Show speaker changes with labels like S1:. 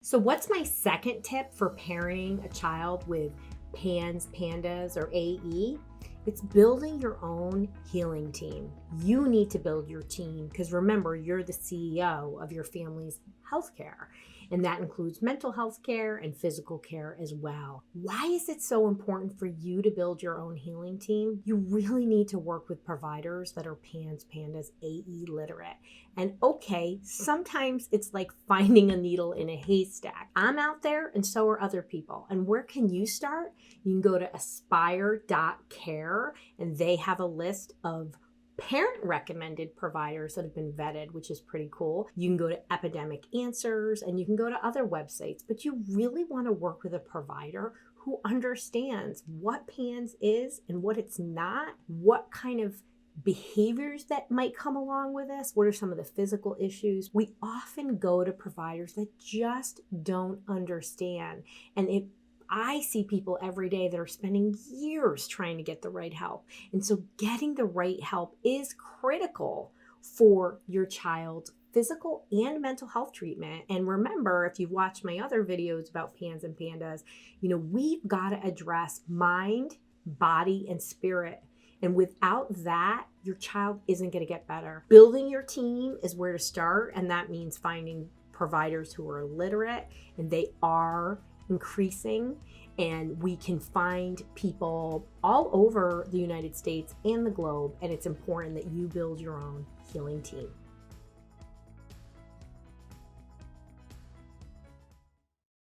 S1: So what's my second tip for pairing a child with PANS, PANDAS, or AE? It's building your own healing team. You need to build your team because remember, you're the CEO of your family's healthcare, and that includes mental health care and physical care as well. Why is it so important for you to build your own healing team? You really need to work with providers that are PANS, PANDAS, AE literate. And okay, sometimes it's like finding a needle in a haystack. I'm out there and so are other people. And where can you start? You can go to aspire.care and they have a list of parent recommended providers that have been vetted, which is pretty cool. You can go to Epidemic Answers and you can go to other websites, but you really want to work with a provider who understands what PANS is and what it's not, what kind of behaviors that might come along with this, what are some of the physical issues. We often go to providers that just don't understand, and I see people every day that are spending years trying to get the right help. And so getting the right help is critical for your child's physical and mental health treatment. And remember, if you've watched my other videos about PANS and PANDAS, we've got to address mind, body, and spirit. And without that, your child isn't going to get better. Building your team is where to start. And that means finding providers who are literate, and they are increasing, and we can find people all over the United States and the globe, and it's important that you build your own healing team.